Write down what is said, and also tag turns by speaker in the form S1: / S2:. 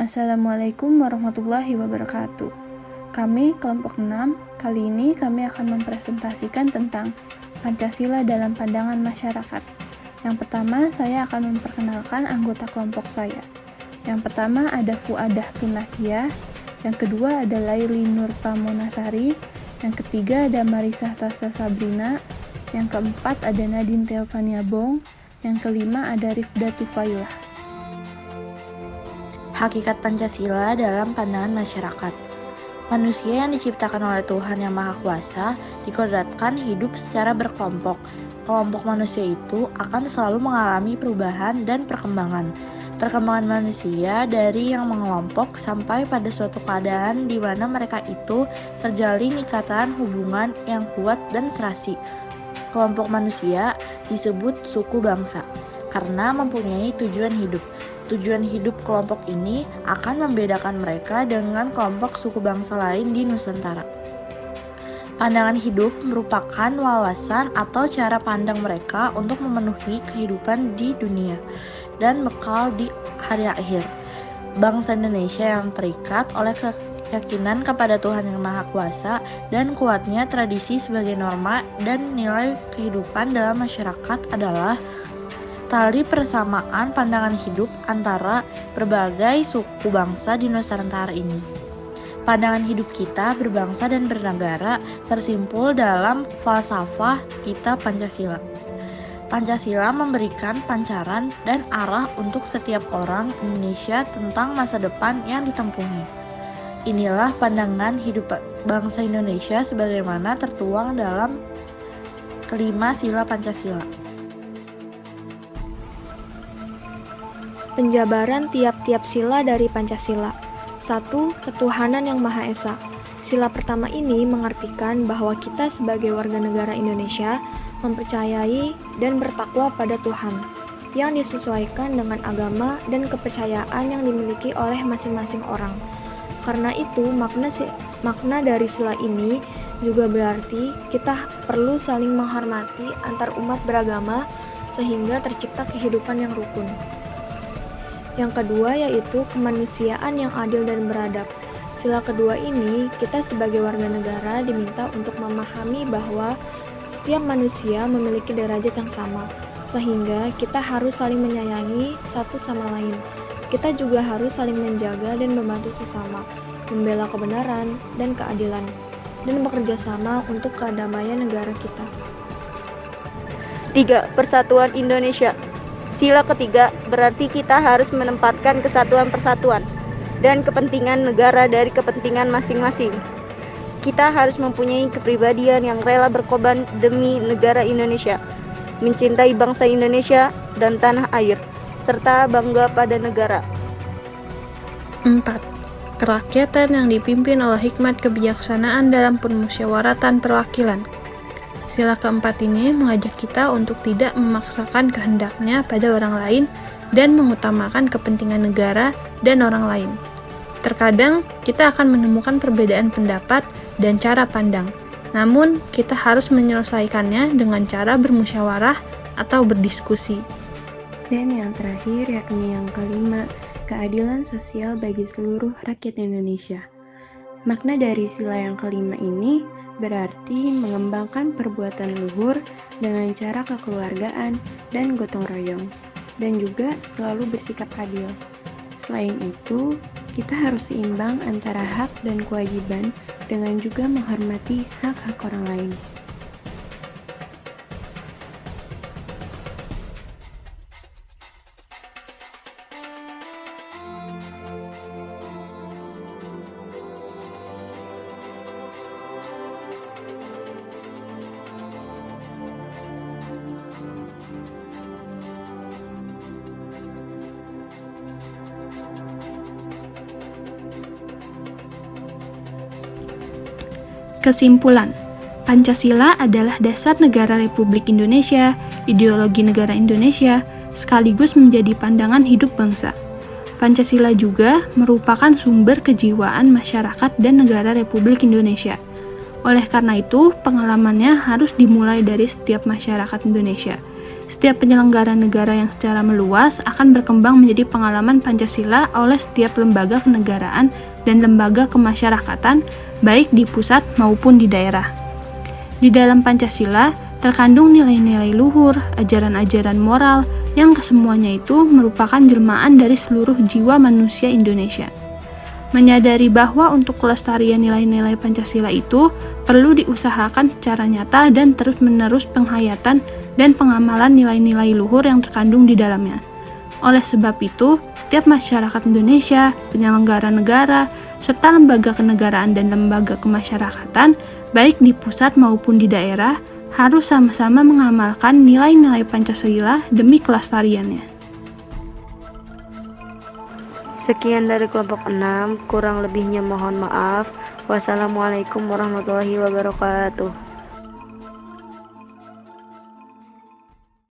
S1: Assalamualaikum warahmatullahi wabarakatuh. Kami kelompok 6, kali ini kami akan mempresentasikan tentang Pancasila dalam pandangan masyarakat. Yang pertama, saya akan memperkenalkan anggota kelompok saya. Yang pertama ada Fuadah Tunakia, yang kedua ada Laili Nur Pramonasari, yang ketiga ada Marisa Tasa Sabrina, yang keempat ada Nadine Theophania Bong, yang kelima ada Rifda Tufailah.
S2: Hakikat Pancasila dalam pandangan masyarakat. Manusia yang diciptakan oleh Tuhan Yang Maha Kuasa dikodratkan hidup secara berkelompok. Kelompok manusia itu akan selalu mengalami perubahan dan perkembangan. Perkembangan manusia dari yang mengelompok sampai pada suatu keadaan di mana mereka itu terjalin ikatan hubungan yang kuat dan serasi. Kelompok manusia disebut suku bangsa karena mempunyai tujuan hidup. Tujuan hidup kelompok ini akan membedakan mereka dengan kelompok suku bangsa lain di Nusantara. Pandangan hidup merupakan wawasan atau cara pandang mereka untuk memenuhi kehidupan di dunia dan bekal di hari akhir. Bangsa Indonesia yang terikat oleh keyakinan kepada Tuhan Yang Maha Kuasa dan kuatnya tradisi sebagai norma dan nilai kehidupan dalam masyarakat adalah tali persamaan pandangan hidup antara berbagai suku bangsa di Nusantara ini. Pandangan hidup kita berbangsa dan bernegara tersimpul dalam falsafah kita Pancasila. Pancasila memberikan pancaran dan arah untuk setiap orang Indonesia tentang masa depan yang ditempuhnya. Inilah pandangan hidup bangsa Indonesia sebagaimana tertuang dalam kelima sila Pancasila.
S3: Penjabaran tiap-tiap sila dari Pancasila. 1. Ketuhanan yang Maha Esa. Sila pertama ini mengartikan bahwa kita sebagai warga negara Indonesia mempercayai dan bertakwa pada Tuhan, yang disesuaikan dengan agama dan kepercayaan yang dimiliki oleh masing-masing orang. Karena itu, makna dari sila ini juga berarti kita perlu saling menghormati antar umat beragama sehingga tercipta kehidupan yang rukun. Yang kedua yaitu kemanusiaan yang adil dan beradab. Sila kedua ini, kita sebagai warga negara diminta untuk memahami bahwa setiap manusia memiliki derajat yang sama, sehingga kita harus saling menyayangi satu sama lain. Kita juga harus saling menjaga dan membantu sesama, membela kebenaran dan keadilan, dan bekerja sama untuk kedamaian negara kita.
S4: 3. Persatuan Indonesia. Sila ketiga berarti kita harus menempatkan kesatuan persatuan dan kepentingan negara dari kepentingan masing-masing. Kita harus mempunyai kepribadian yang rela berkorban demi negara Indonesia, mencintai bangsa Indonesia dan tanah air, serta bangga pada negara.
S1: 4. Kerakyatan yang dipimpin oleh hikmat kebijaksanaan dalam permusyawaratan perwakilan. Sila keempat ini mengajak kita untuk tidak memaksakan kehendaknya pada orang lain dan mengutamakan kepentingan negara dan orang lain. Terkadang kita akan menemukan perbedaan pendapat dan cara pandang, namun kita harus menyelesaikannya dengan cara bermusyawarah atau berdiskusi.
S5: Dan yang terakhir yakni yang kelima, keadilan sosial bagi seluruh rakyat Indonesia. Makna dari sila yang kelima ini berarti mengembangkan perbuatan luhur dengan cara kekeluargaan dan gotong royong, dan juga selalu bersikap adil. Selain itu, kita harus seimbang antara hak dan kewajiban dengan juga menghormati hak-hak orang lain.
S1: Kesimpulan, Pancasila adalah dasar negara Republik Indonesia, ideologi negara Indonesia, sekaligus menjadi pandangan hidup bangsa. Pancasila juga merupakan sumber kejiwaan masyarakat dan negara Republik Indonesia. Oleh karena itu, pengalamannya harus dimulai dari setiap masyarakat Indonesia. setiap penyelenggara negara yang secara meluas akan berkembang menjadi pengalaman Pancasila oleh setiap lembaga kenegaraan dan lembaga kemasyarakatan, baik di pusat maupun di daerah. Di dalam Pancasila, terkandung nilai-nilai luhur, ajaran-ajaran moral, yang kesemuanya itu merupakan jelmaan dari seluruh jiwa manusia Indonesia. Menyadari bahwa untuk kelestarian nilai-nilai Pancasila itu perlu diusahakan secara nyata dan terus-menerus penghayatan dan pengamalan nilai-nilai luhur yang terkandung di dalamnya. Oleh sebab itu, setiap masyarakat Indonesia, penyelenggara negara, serta lembaga kenegaraan dan lembaga kemasyarakatan, baik di pusat maupun di daerah, harus sama-sama mengamalkan nilai-nilai Pancasila demi kelestariannya.
S4: Sekian dari kelompok 6, kurang lebihnya mohon maaf. Wassalamualaikum warahmatullahi wabarakatuh.